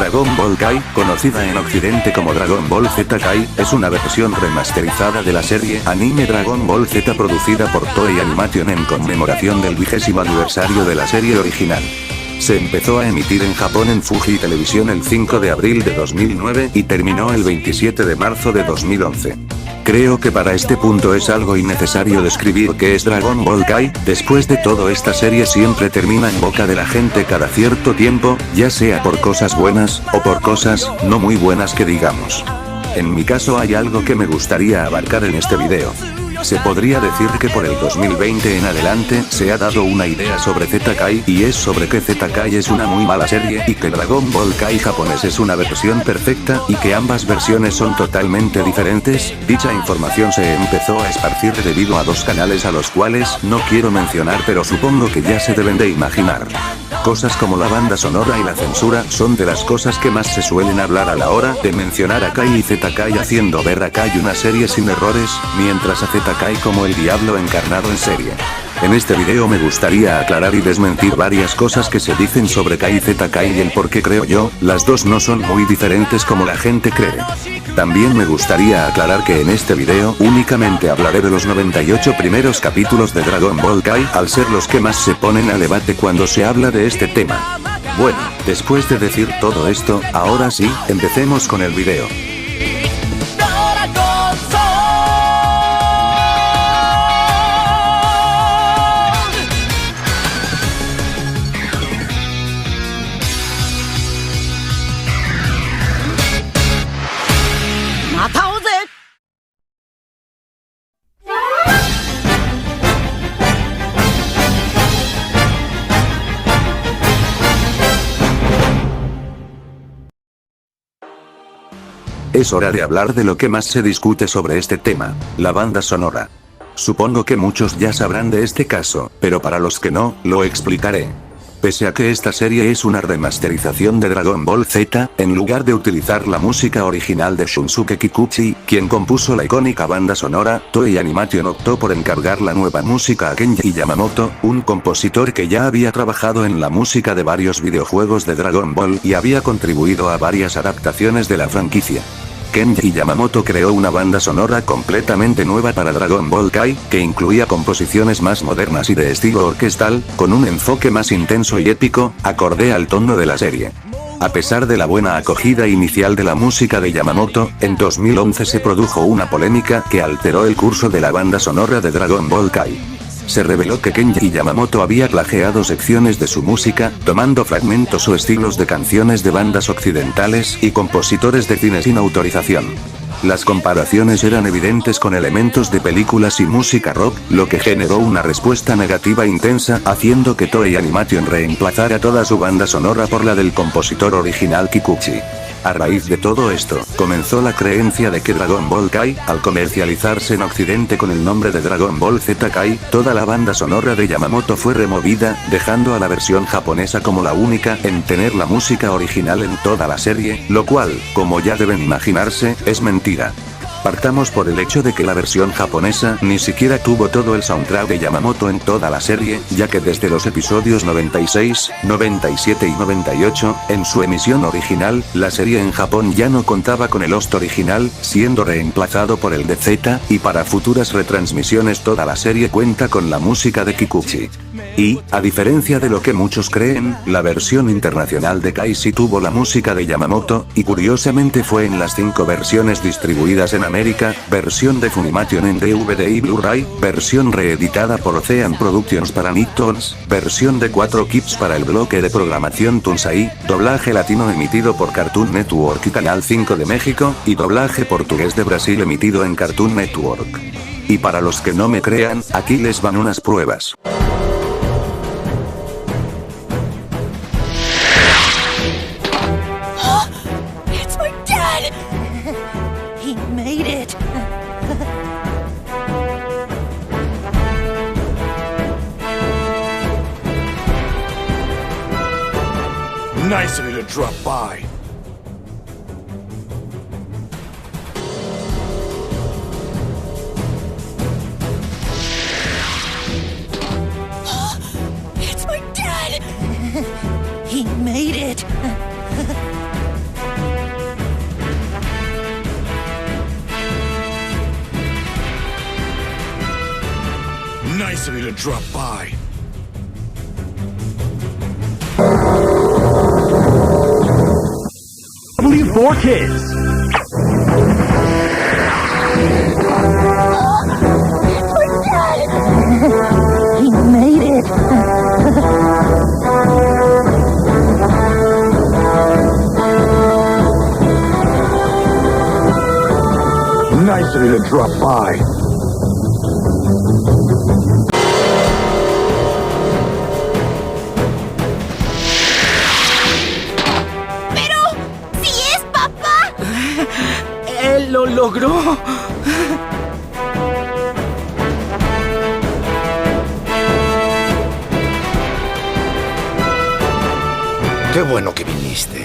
Dragon Ball Kai, conocida en occidente como Dragon Ball Z Kai, es una versión remasterizada de la serie anime Dragon Ball Z producida por Toei Animation en conmemoración del 20º aniversario de la serie original. Se empezó a emitir en Japón en Fuji Televisión el 5 de abril de 2009 y terminó el 27 de marzo de 2011. Creo que para este punto es algo innecesario describir qué es Dragon Ball Kai, después de todo esta serie siempre termina en boca de la gente cada cierto tiempo, ya sea por cosas buenas, o por cosas no muy buenas que digamos. En mi caso hay algo que me gustaría abarcar en este video. Se podría decir que por el 2020 en adelante se ha dado una idea sobre Z Kai y es sobre que Z Kai es una muy mala serie y que Dragon Ball Kai japonés es una versión perfecta y que ambas versiones son totalmente diferentes. Dicha información se empezó a esparcir debido a dos canales a los cuales no quiero mencionar pero supongo que ya se deben de imaginar. Cosas como la banda sonora y la censura son de las cosas que más se suelen hablar a la hora de mencionar a Kai y Z Kai, haciendo ver a Kai una serie sin errores, mientras a Z Kai como el diablo encarnado en serie. En este video me gustaría aclarar y desmentir varias cosas que se dicen sobre Kai y Z Kai y el por qué creo yo, las dos no son muy diferentes como la gente cree. También me gustaría aclarar que en este video únicamente hablaré de los 98 primeros capítulos de Dragon Ball Kai, al ser los que más se ponen a debate cuando se habla de este tema. Bueno, después de decir todo esto, ahora sí, empecemos con el video. Es hora de hablar de lo que más se discute sobre este tema, la banda sonora. Supongo que muchos ya sabrán de este caso, pero para los que no, lo explicaré. Pese a que esta serie es una remasterización de Dragon Ball Z, en lugar de utilizar la música original de Shunsuke Kikuchi, quien compuso la icónica banda sonora, Toei Animation optó por encargar la nueva música a Kenji Yamamoto, un compositor que ya había trabajado en la música de varios videojuegos de Dragon Ball y había contribuido a varias adaptaciones de la franquicia. Kenji Yamamoto creó una banda sonora completamente nueva para Dragon Ball Kai, que incluía composiciones más modernas y de estilo orquestal, con un enfoque más intenso y épico, acorde al tono de la serie. A pesar de la buena acogida inicial de la música de Yamamoto, en 2011 se produjo una polémica que alteró el curso de la banda sonora de Dragon Ball Kai. Se reveló que Kenji Yamamoto había plagiado secciones de su música, tomando fragmentos o estilos de canciones de bandas occidentales y compositores de cine sin autorización. Las comparaciones eran evidentes con elementos de películas y música rock, lo que generó una respuesta negativa intensa, haciendo que Toei Animation reemplazara toda su banda sonora por la del compositor original Kikuchi. A raíz de todo esto, comenzó la creencia de que Dragon Ball Kai, al comercializarse en occidente con el nombre de Dragon Ball Z Kai, toda la banda sonora de Yamamoto fue removida, dejando a la versión japonesa como la única en tener la música original en toda la serie, lo cual, como ya deben imaginarse, es mentira. Partamos por el hecho de que la versión japonesa ni siquiera tuvo todo el soundtrack de Yamamoto en toda la serie, ya que desde los episodios 96, 97 y 98, en su emisión original, la serie en Japón ya no contaba con el host original, siendo reemplazado por el de Z, y para futuras retransmisiones toda la serie cuenta con la música de Kikuchi. Y, a diferencia de lo que muchos creen, la versión internacional de Kai sí tuvo la música de Yamamoto, y curiosamente fue en las 5 versiones distribuidas en América, versión de Funimation en DVD y Blu-ray, versión reeditada por Ocean Productions para Nicktoons, versión de 4 clips para el bloque de programación Toonsai, doblaje latino emitido por Cartoon Network y Canal 5 de México, y doblaje portugués de Brasil emitido en Cartoon Network. Y para los que no me crean, aquí les van unas pruebas. Nice of you to drop by. It's my dad! He made it. Nice of you to drop by. W4Kids. We're dead! He made it! Nice of you to drop by. ¡Pero! ¡Sí es, papá! Él lo logró. Qué bueno que viniste.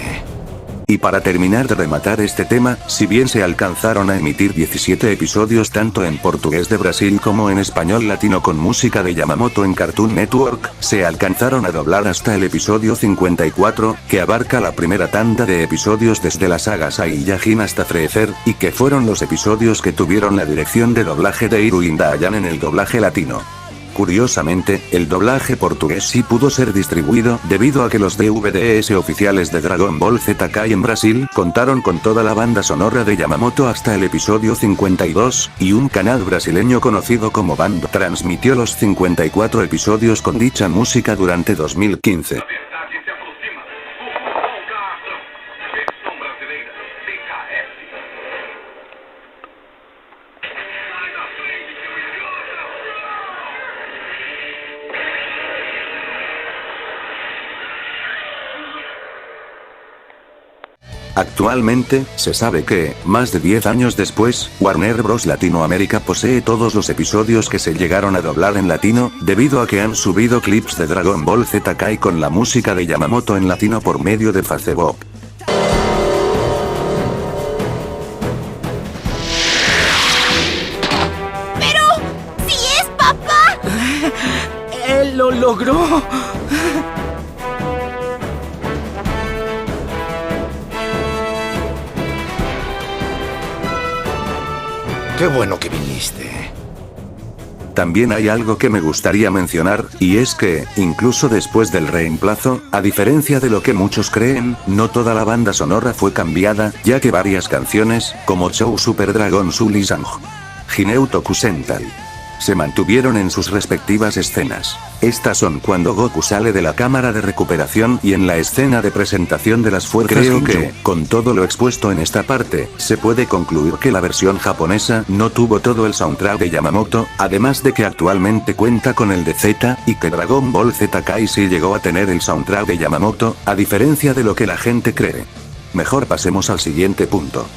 Y para terminar de rematar este tema, si bien se alcanzaron a emitir 17 episodios tanto en portugués de Brasil como en español latino con música de Yamamoto en Cartoon Network, se alcanzaron a doblar hasta el episodio 54, que abarca la primera tanda de episodios desde la saga Saiyajin hasta Freezer, y que fueron los episodios que tuvieron la dirección de doblaje de Hiroin Dayan en el doblaje latino. Curiosamente, el doblaje portugués sí pudo ser distribuido debido a que los DVDs oficiales de Dragon Ball Z Kai en Brasil contaron con toda la banda sonora de Yamamoto hasta el episodio 52, y un canal brasileño conocido como Band transmitió los 54 episodios con dicha música durante 2015. Actualmente, se sabe que, más de 10 años después, Warner Bros. Latinoamérica posee todos los episodios que se llegaron a doblar en latino, debido a que han subido clips de Dragon Ball Z Kai con la música de Yamamoto en latino por medio de Facebook. ¡Pero! ¡Sí es, papá! Él lo logró. Qué bueno que viniste. También hay algo que me gustaría mencionar, y es que, incluso después del reemplazo, a diferencia de lo que muchos creen, no toda la banda sonora fue cambiada, ya que varias canciones, como Chou Super Dragon Sully Sang, Hineu Toku Sentai, se mantuvieron en sus respectivas escenas. Estas son cuando Goku sale de la cámara de recuperación y en la escena de presentación de las fuerzas. Creo que, con todo lo expuesto en esta parte, se puede concluir que la versión japonesa no tuvo todo el soundtrack de Yamamoto, además de que actualmente cuenta con el de Z, y que Dragon Ball Z Kai sí llegó a tener el soundtrack de Yamamoto, a diferencia de lo que la gente cree. Mejor pasemos al siguiente punto.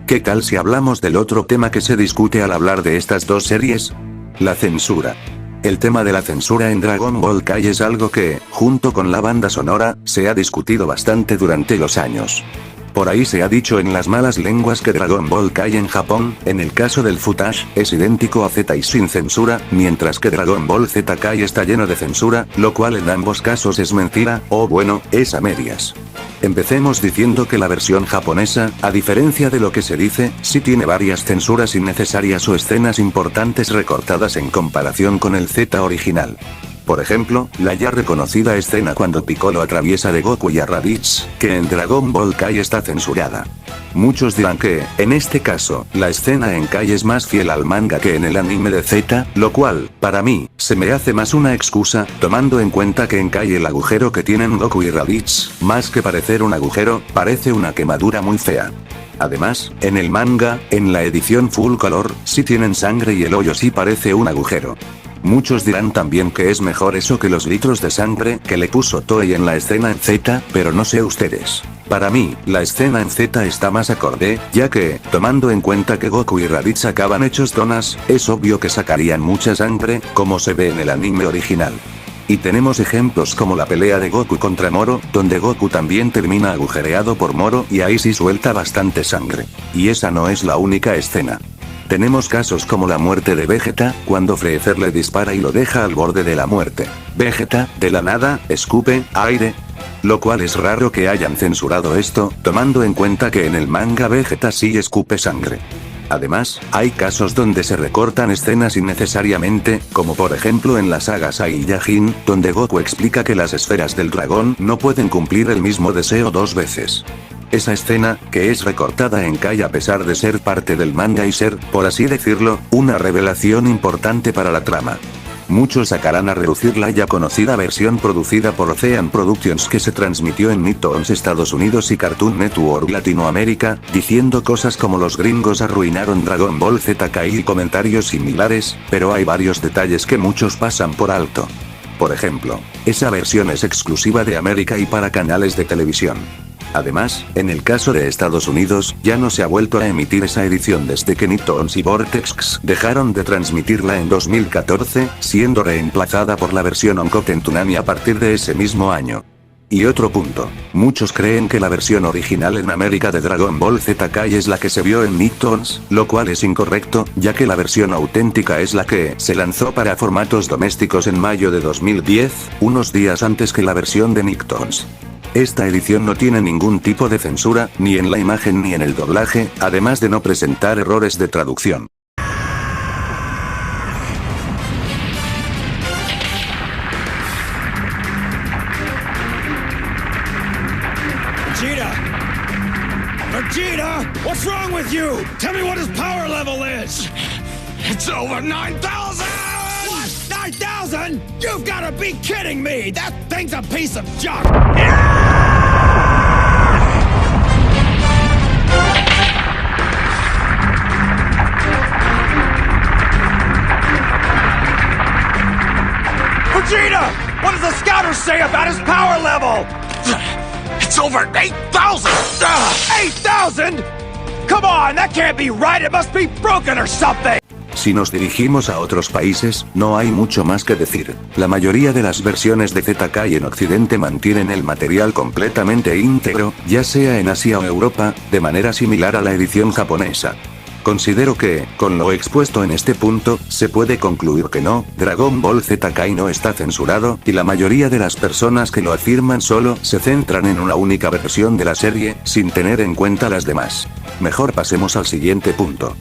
¿Qué tal si hablamos del otro tema que se discute al hablar de estas dos series? La censura. El tema de la censura en Dragon Ball Kai es algo que, junto con la banda sonora, se ha discutido bastante durante los años. Por ahí se ha dicho en las malas lenguas que Dragon Ball Kai en Japón, en el caso del footage, es idéntico a Z y sin censura, mientras que Dragon Ball Z Kai está lleno de censura, lo cual en ambos casos es mentira, o bueno, es a medias. Empecemos diciendo que la versión japonesa, a diferencia de lo que se dice, sí tiene varias censuras innecesarias o escenas importantes recortadas en comparación con el Z original. Por ejemplo, la ya reconocida escena cuando Piccolo atraviesa de Goku y a Raditz, que en Dragon Ball Kai está censurada. Muchos dirán que, en este caso, la escena en Kai es más fiel al manga que en el anime de Z, lo cual, para mí, se me hace más una excusa, tomando en cuenta que en Kai el agujero que tienen Goku y Raditz, más que parecer un agujero, parece una quemadura muy fea. Además, en el manga, en la edición full color, sí tienen sangre y el hoyo sí parece un agujero. Muchos dirán también que es mejor eso que los litros de sangre que le puso Toei en la escena en Z, pero no sé ustedes. Para mí, la escena en Z está más acorde, ya que, tomando en cuenta que Goku y Raditz acaban hechos donas, es obvio que sacarían mucha sangre, como se ve en el anime original. Y tenemos ejemplos como la pelea de Goku contra Moro, donde Goku también termina agujereado por Moro y ahí sí suelta bastante sangre. Y esa no es la única escena. Tenemos casos como la muerte de Vegeta, cuando Freezer le dispara y lo deja al borde de la muerte. Vegeta, de la nada, escupe aire. Lo cual es raro que hayan censurado esto, tomando en cuenta que en el manga Vegeta sí escupe sangre. Además, hay casos donde se recortan escenas innecesariamente, como por ejemplo en la saga Saiyajin, donde Goku explica que las esferas del dragón no pueden cumplir el mismo deseo 2 veces. Esa escena, que es recortada en Kai a pesar de ser parte del manga y ser, por así decirlo, una revelación importante para la trama. Muchos sacarán a relucir la ya conocida versión producida por Ocean Productions que se transmitió en Nicktoons Estados Unidos y Cartoon Network Latinoamérica, diciendo cosas como los gringos arruinaron Dragon Ball Z Kai y comentarios similares, pero hay varios detalles que muchos pasan por alto. Por ejemplo, esa versión es exclusiva de América y para canales de televisión. Además, en el caso de Estados Unidos, ya no se ha vuelto a emitir esa edición desde que Nicktoons y Vortex dejaron de transmitirla en 2014, siendo reemplazada por la versión Uncut en Toonami a partir de ese mismo año. Y otro punto, muchos creen que la versión original en América de Dragon Ball Z Kai es la que se vio en Nicktoons, lo cual es incorrecto, ya que la versión auténtica es la que se lanzó para formatos domésticos en mayo de 2010, unos días antes que la versión de Nicktoons. Esta edición no tiene ningún tipo de censura, ni en la imagen ni en el doblaje, además de no presentar errores de traducción. Vegeta! Vegeta! What's wrong with you? Tell me what his power level is! It's over 9,000! What? 9,000? You've gotta be kidding me! That thing's a piece of junk! Vegeta! What does the scouter say about his power level? It's over 8,000! 8,000? Come on, that can't be right. It must be broken or something. Si nos dirigimos a otros países, no hay mucho más que decir. La mayoría de las versiones de Z Kai en Occidente mantienen el material completamente íntegro, ya sea en Asia o Europa, de manera similar a la edición japonesa. Considero que, con lo expuesto en este punto, se puede concluir que no, Dragon Ball Z Kai no está censurado, y la mayoría de las personas que lo afirman solo se centran en una única versión de la serie, sin tener en cuenta las demás. Mejor pasemos al siguiente punto.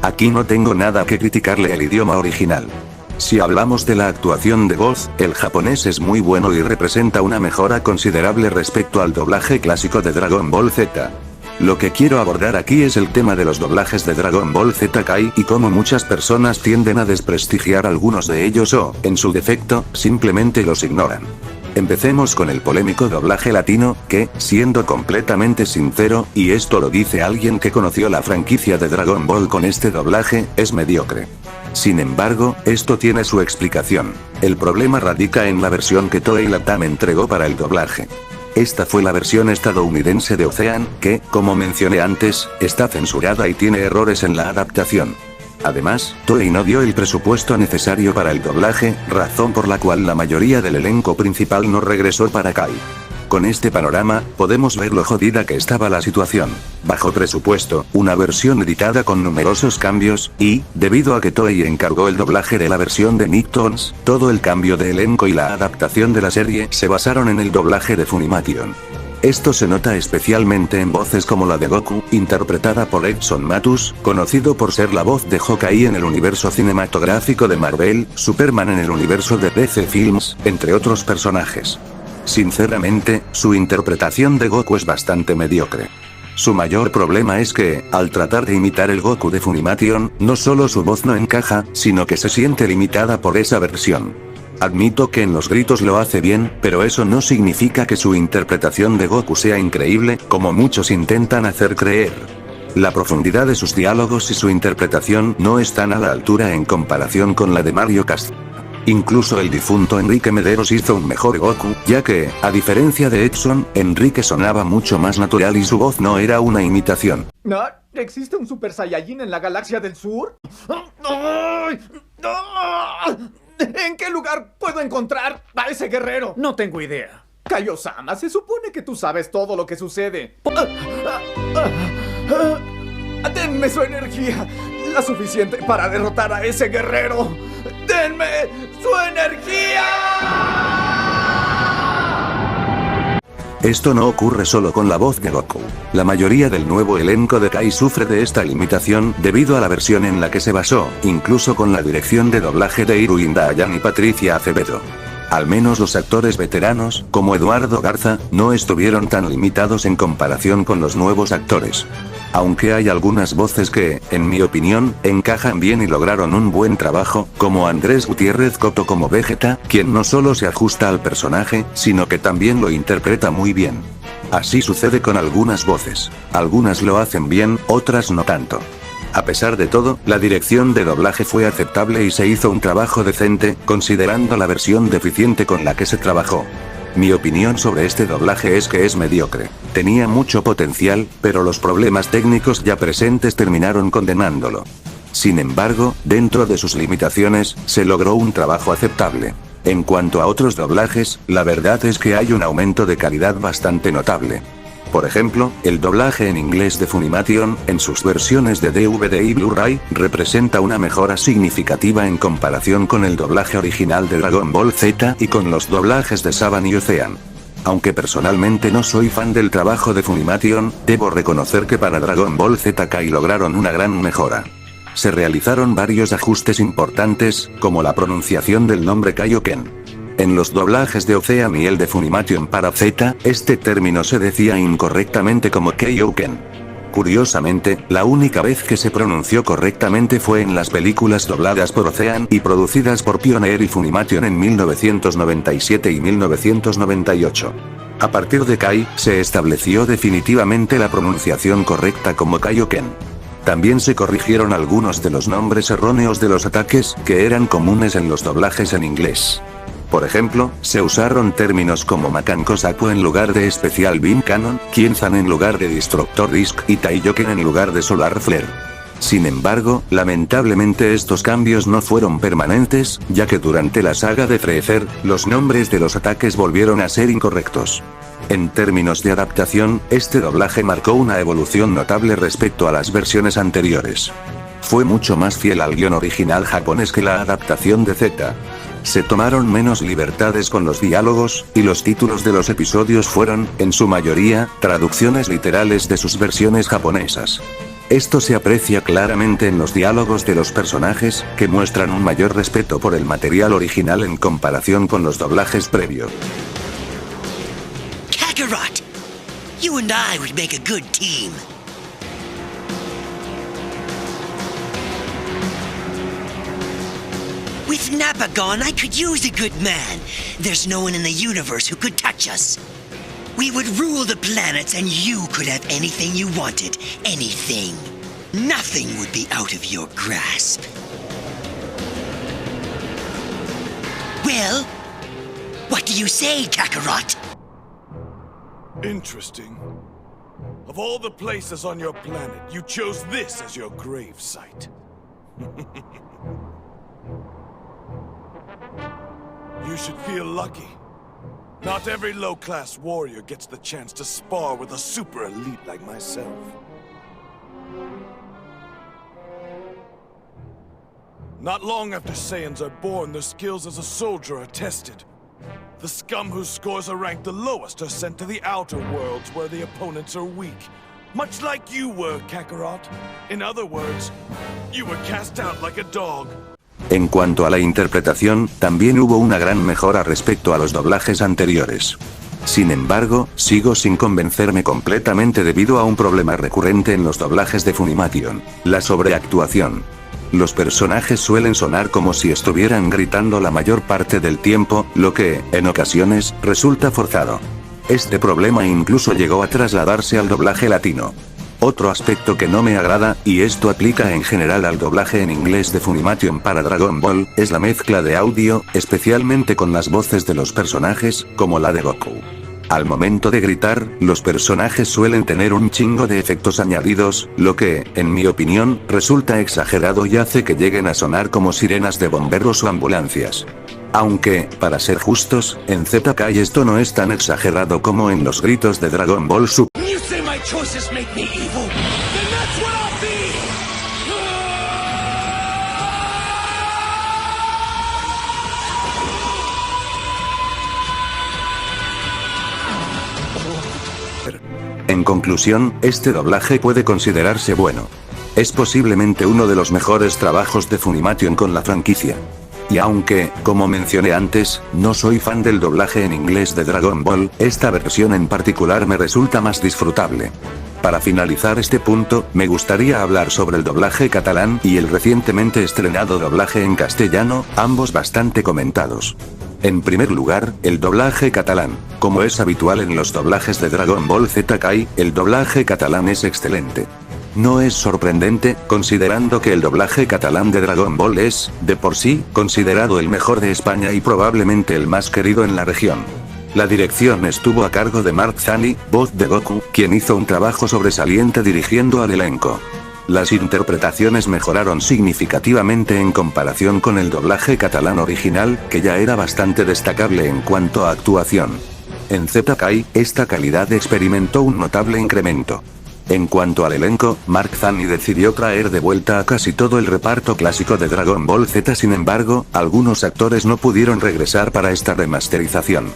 Aquí no tengo nada que criticarle al idioma original. Si hablamos de la actuación de voz, el japonés es muy bueno y representa una mejora considerable respecto al doblaje clásico de Dragon Ball Z. Lo que quiero abordar aquí es el tema de los doblajes de Dragon Ball Z Kai y cómo muchas personas tienden a desprestigiar algunos de ellos o, en su defecto, simplemente los ignoran. Empecemos con el polémico doblaje latino, que, siendo completamente sincero, y esto lo dice alguien que conoció la franquicia de Dragon Ball con este doblaje, es mediocre. Sin embargo, esto tiene su explicación. El problema radica en la versión que Toei Latam entregó para el doblaje. Esta fue la versión estadounidense de Ocean, que, como mencioné antes, está censurada y tiene errores en la adaptación. Además, Toei no dio el presupuesto necesario para el doblaje, razón por la cual la mayoría del elenco principal no regresó para Kai. Con este panorama, podemos ver lo jodida que estaba la situación. Bajo presupuesto, una versión editada con numerosos cambios, y, debido a que Toei encargó el doblaje de la versión de Nicktoons, todo el cambio de elenco y la adaptación de la serie se basaron en el doblaje de Funimation. Esto se nota especialmente en voces como la de Goku, interpretada por Edson Matus, conocido por ser la voz de Hawkeye en el universo cinematográfico de Marvel, Superman en el universo de DC Films, entre otros personajes. Sinceramente, su interpretación de Goku es bastante mediocre. Su mayor problema es que, al tratar de imitar el Goku de Funimation, no solo su voz no encaja, sino que se siente limitada por esa versión. Admito que en los gritos lo hace bien, pero eso no significa que su interpretación de Goku sea increíble, como muchos intentan hacer creer. La profundidad de sus diálogos y su interpretación no están a la altura en comparación con la de Mario Castle. Incluso el difunto Enrique Medeiros hizo un mejor Goku, ya que, a diferencia de Edson, Enrique sonaba mucho más natural y su voz no era una imitación. ¿Existe un Super Saiyajin en la galaxia del sur? ¿En qué lugar puedo encontrar a ese guerrero? No tengo idea. Kaio-sama, se supone que tú sabes todo lo que sucede. Denme su energía, la suficiente para derrotar a ese guerrero. ¡Denme su energía! Esto no ocurre solo con la voz de Goku. La mayoría del nuevo elenco de Kai sufre de esta limitación debido a la versión en la que se basó, incluso con la dirección de doblaje de Irwin Dayan y Patricia Acevedo. Al menos los actores veteranos, como Eduardo Garza, no estuvieron tan limitados en comparación con los nuevos actores. Aunque hay algunas voces que, en mi opinión, encajan bien y lograron un buen trabajo, como Andrés Gutiérrez Coto como Vegeta, quien no solo se ajusta al personaje, sino que también lo interpreta muy bien. Así sucede con algunas voces. Algunas lo hacen bien, otras no tanto. A pesar de todo, la dirección de doblaje fue aceptable y se hizo un trabajo decente, considerando la versión deficiente con la que se trabajó. Mi opinión sobre este doblaje es que es mediocre. Tenía mucho potencial, pero los problemas técnicos ya presentes terminaron condenándolo. Sin embargo, dentro de sus limitaciones, se logró un trabajo aceptable. En cuanto a otros doblajes, la verdad es que hay un aumento de calidad bastante notable. Por ejemplo, el doblaje en inglés de Funimation, en sus versiones de DVD y Blu-ray, representa una mejora significativa en comparación con el doblaje original de Dragon Ball Z y con los doblajes de Saban y Ocean. Aunque personalmente no soy fan del trabajo de Funimation, debo reconocer que para Dragon Ball Z Kai lograron una gran mejora. Se realizaron varios ajustes importantes, como la pronunciación del nombre Kaioken. En los doblajes de Ocean y el de Funimation para Z, este término se decía incorrectamente como Kaioken. Curiosamente, la única vez que se pronunció correctamente fue en las películas dobladas por Ocean y producidas por Pioneer y Funimation en 1997 y 1998. A partir de Kai, se estableció definitivamente la pronunciación correcta como Kaioken. También se corrigieron algunos de los nombres erróneos de los ataques, que eran comunes en los doblajes en inglés. Por ejemplo, se usaron términos como Makan Kosaku en lugar de Special Beam Cannon, Kienzan en lugar de Destructor Disc y Taiyoken en lugar de Solar Flare. Sin embargo, lamentablemente estos cambios no fueron permanentes, ya que durante la saga de Freezer, los nombres de los ataques volvieron a ser incorrectos. En términos de adaptación, este doblaje marcó una evolución notable respecto a las versiones anteriores. Fue mucho más fiel al guión original japonés que la adaptación de Z. Se tomaron menos libertades con los diálogos, y los títulos de los episodios fueron, en su mayoría, traducciones literales de sus versiones japonesas. Esto se aprecia claramente en los diálogos de los personajes, que muestran un mayor respeto por el material original en comparación con los doblajes previos. Kakarot, you and I would make a good team. With Nappa gone, I could use a good man. There's no one in the universe who could touch us. We would rule the planets and you could have anything you wanted. Anything. Nothing would be out of your grasp. Well, what do you say, Kakarot? Interesting. Of all the places on your planet, you chose this as your grave site. You should feel lucky. Not every low-class warrior gets the chance to spar with a super elite like myself. Not long after Saiyans are born, their skills as a soldier are tested. The scum whose scores are ranked the lowest are sent to the outer worlds where the opponents are weak. Much like you were, Kakarot. In other words, you were cast out like a dog. En cuanto a la interpretación, también hubo una gran mejora respecto a los doblajes anteriores. Sin embargo, sigo sin convencerme completamente debido a un problema recurrente en los doblajes de Funimation: la sobreactuación. los personajes suelen sonar como si estuvieran gritando la mayor parte del tiempo, lo que, en ocasiones, resulta forzado. Este problema incluso llegó a trasladarse al doblaje latino. Otro aspecto que no me agrada, y esto aplica en general al doblaje en inglés de Funimation para Dragon Ball, es la mezcla de audio, especialmente con las voces de los personajes, como la de Goku. Al momento de gritar, los personajes suelen tener un chingo de efectos añadidos, lo que, en mi opinión, resulta exagerado y hace que lleguen a sonar como sirenas de bomberos o ambulancias. Aunque, para ser justos, en Z-Kai esto no es tan exagerado como en los gritos de Dragon Ball Super. You say my choices make me evil, then that's what I'll be! En conclusión, este doblaje puede considerarse bueno. Es posiblemente uno de los mejores trabajos de Funimation con la franquicia. Y aunque, como mencioné antes, no soy fan del doblaje en inglés de Dragon Ball, esta versión en particular me resulta más disfrutable. Para finalizar este punto, me gustaría hablar sobre el doblaje catalán y el recientemente estrenado doblaje en castellano, ambos bastante comentados. En primer lugar, el doblaje catalán. Como es habitual en los doblajes de Dragon Ball Z-Kai, el doblaje catalán es excelente. No es sorprendente, considerando que el doblaje catalán de Dragon Ball es, de por sí, considerado el mejor de España y probablemente el más querido en la región. La dirección estuvo a cargo de Mark Zani, voz de Goku, quien hizo un trabajo sobresaliente dirigiendo al elenco. Las interpretaciones mejoraron significativamente en comparación con el doblaje catalán original, que ya era bastante destacable en cuanto a actuación. En Z-Kai, esta calidad experimentó un notable incremento. En cuanto al elenco, Mark Zani decidió traer de vuelta a casi todo el reparto clásico de Dragon Ball Z. Sin embargo, algunos actores no pudieron regresar para esta remasterización.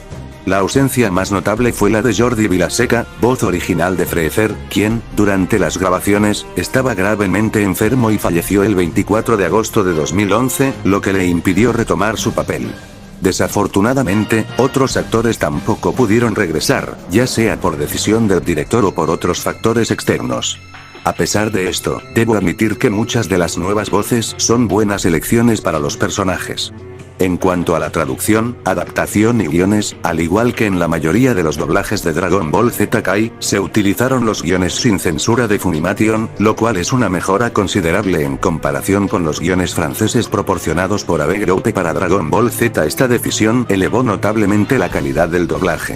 La ausencia más notable fue la de Jordi Vilaseca, voz original de Freezer, quien, durante las grabaciones, estaba gravemente enfermo y falleció el 24 de agosto de 2011, lo que le impidió retomar su papel. Desafortunadamente, otros actores tampoco pudieron regresar, ya sea por decisión del director o por otros factores externos. A pesar de esto, debo admitir que muchas de las nuevas voces son buenas elecciones para los personajes. En cuanto a la traducción, adaptación y guiones, al igual que en la mayoría de los doblajes de Dragon Ball Z-Kai, se utilizaron los guiones sin censura de Funimation, lo cual es una mejora considerable en comparación con los guiones franceses proporcionados por AB Group para Dragon Ball Z. Esta decisión elevó notablemente la calidad del doblaje.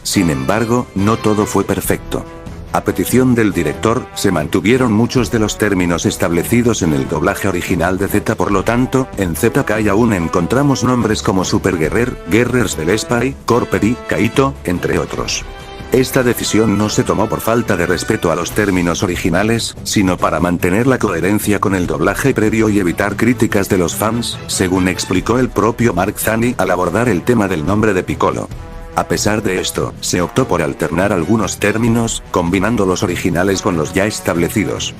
Sin embargo, no todo fue perfecto. A petición del director, se mantuvieron muchos de los términos establecidos en el doblaje original de Z. Por lo tanto, en Z-Kai aún encontramos nombres como Super Guerrer, Guerrers del Spy, Corperi, Kaito, entre otros. Esta decisión no se tomó por falta de respeto a los términos originales, sino para mantener la coherencia con el doblaje previo y evitar críticas de los fans, según explicó el propio Mark Zani al abordar el tema del nombre de Piccolo. A pesar de esto, se optó por alternar algunos términos, combinando los originales con los ya establecidos.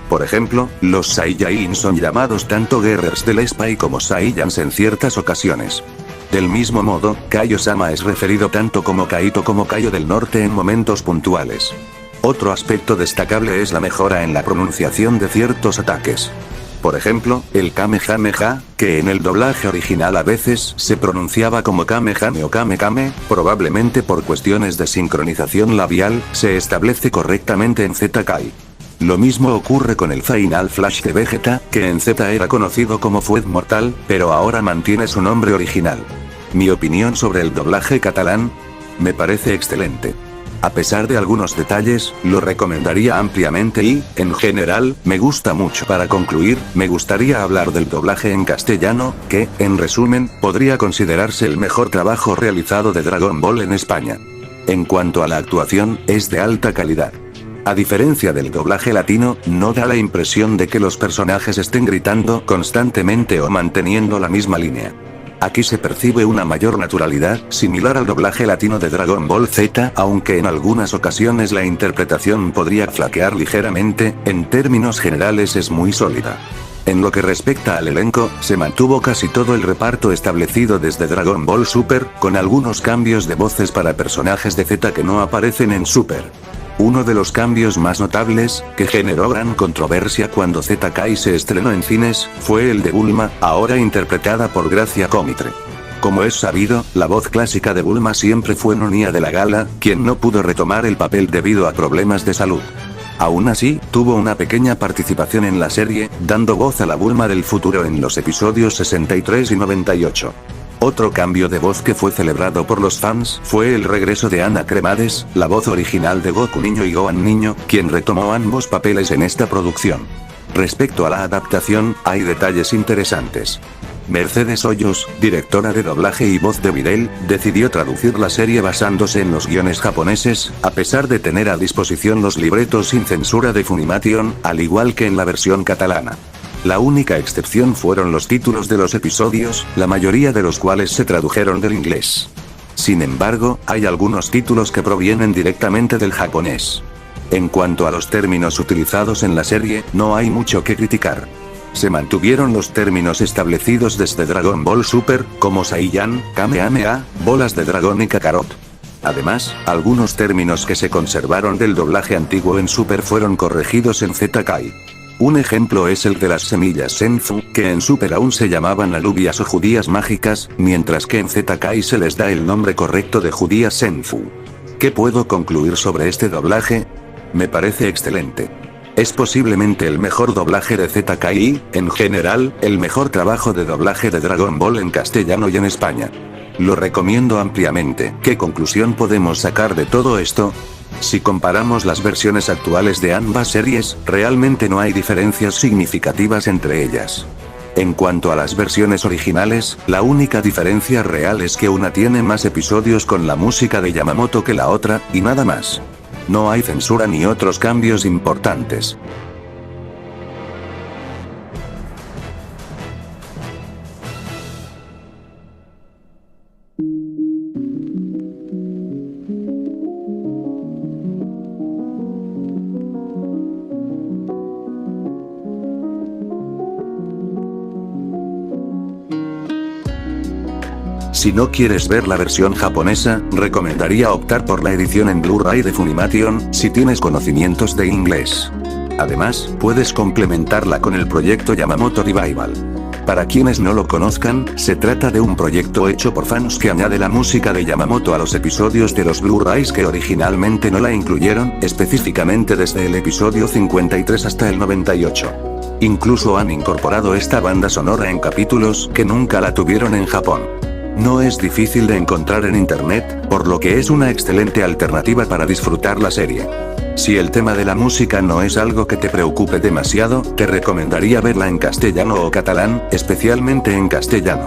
Por ejemplo, los Saiyajin son llamados tanto Guerrers del Spy como Saiyans en ciertas ocasiones. Del mismo modo, Kaio-sama es referido tanto como Kaito como Kaio del Norte en momentos puntuales. Otro aspecto destacable es la mejora en la pronunciación de ciertos ataques. Por ejemplo, el Kamehameha, que en el doblaje original a veces se pronunciaba como Kamehame o Kame-Kame, probablemente por cuestiones de sincronización labial, se establece correctamente en Z-Kai. Lo mismo ocurre con el Final Flash de Vegeta, que en Z era conocido como Fued Mortal, pero ahora mantiene su nombre original. Mi opinión sobre el doblaje catalán: me parece excelente. A pesar de algunos detalles, lo recomendaría ampliamente y, en general, me gusta mucho. Para concluir, me gustaría hablar del doblaje en castellano, que, en resumen, podría considerarse el mejor trabajo realizado de Dragon Ball en España. En cuanto a la actuación, es de alta calidad. A diferencia del doblaje latino, no da la impresión de que los personajes estén gritando constantemente o manteniendo la misma línea. Aquí se percibe una mayor naturalidad, similar al doblaje latino de Dragon Ball Z, aunque en algunas ocasiones la interpretación podría flaquear ligeramente. En términos generales es muy sólida. En lo que respecta al elenco, se mantuvo casi todo el reparto establecido desde Dragon Ball Super, con algunos cambios de voces para personajes de Z que no aparecen en Super. Uno de los cambios más notables, que generó gran controversia cuando Z Kai se estrenó en cines, fue el de Bulma, ahora interpretada por Gracia Comitre. Como es sabido, la voz clásica de Bulma siempre fue Nonia de la Gala, quien no pudo retomar el papel debido a problemas de salud. Aún así, tuvo una pequeña participación en la serie, dando voz a la Bulma del futuro en los episodios 63 y 98. Otro cambio de voz que fue celebrado por los fans fue el regreso de Ana Cremades, la voz original de Goku niño y Gohan niño, quien retomó ambos papeles en esta producción. Respecto a la adaptación, hay detalles interesantes. Mercedes Hoyos, directora de doblaje y voz de Videl, decidió traducir la serie basándose en los guiones japoneses, a pesar de tener a disposición los libretos sin censura de Funimation, al igual que en la versión catalana. La única excepción fueron los títulos de los episodios, la mayoría de los cuales se tradujeron del inglés. Sin embargo, hay algunos títulos que provienen directamente del japonés. En cuanto a los términos utilizados en la serie, no hay mucho que criticar. Se mantuvieron los términos establecidos desde Dragon Ball Super, como Saiyan, Kamehameha, bolas de dragón y Kakarot. Además, algunos términos que se conservaron del doblaje antiguo en Super fueron corregidos en Z Kai. Un ejemplo es el de las semillas Senzu, que en Super aún se llamaban alubias o judías mágicas, mientras que en Z Kai se les da el nombre correcto de judías Senzu. ¿Qué puedo concluir sobre este doblaje? Me parece excelente. Es posiblemente el mejor doblaje de Z Kai y, en general, el mejor trabajo de doblaje de Dragon Ball en castellano y en España. Lo recomiendo ampliamente. ¿Qué conclusión podemos sacar de todo esto? Si comparamos las versiones actuales de ambas series, realmente no hay diferencias significativas entre ellas. En cuanto a las versiones originales, la única diferencia real es que una tiene más episodios con la música de Yamamoto que la otra, y nada más. No hay censura ni otros cambios importantes. Si no quieres ver la versión japonesa, recomendaría optar por la edición en Blu-ray de Funimation, si tienes conocimientos de inglés. Además, puedes complementarla con el proyecto Yamamoto Revival. Para quienes no lo conozcan, se trata de un proyecto hecho por fans que añade la música de Yamamoto a los episodios de los Blu-rays que originalmente no la incluyeron, específicamente desde el episodio 53 hasta el 98. Incluso han incorporado esta banda sonora en capítulos que nunca la tuvieron en Japón. No es difícil de encontrar en internet, por lo que es una excelente alternativa para disfrutar la serie. Si el tema de la música no es algo que te preocupe demasiado, te recomendaría verla en castellano o catalán, especialmente en castellano.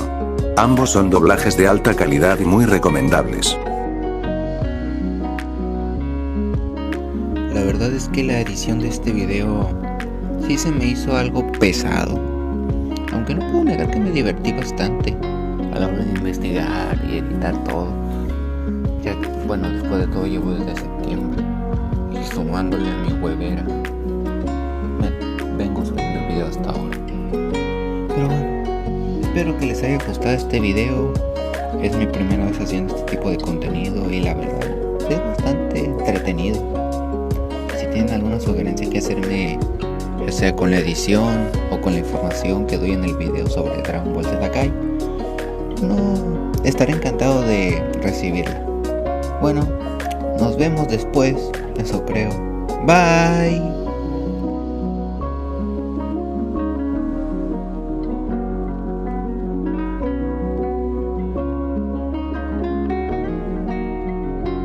Ambos son doblajes de alta calidad y muy recomendables. La verdad es que la edición de este video sí se me hizo algo pesado, aunque no puedo negar que me divertí bastante a la hora de investigar y editar todo. Ya, bueno, después de todo llevo desde septiembre y sumándole a mi huevera vengo subiendo el video hasta ahora. Pero bueno, espero que les haya gustado este video. Es mi primera vez haciendo este tipo de contenido y la verdad es bastante entretenido. Si tienen alguna sugerencia que hacerme, ya sea con la edición o con la información que doy en el video sobre Dragon Ball Z Kai, no, estaré encantado de recibirla. Bueno, nos vemos después, eso creo. Bye.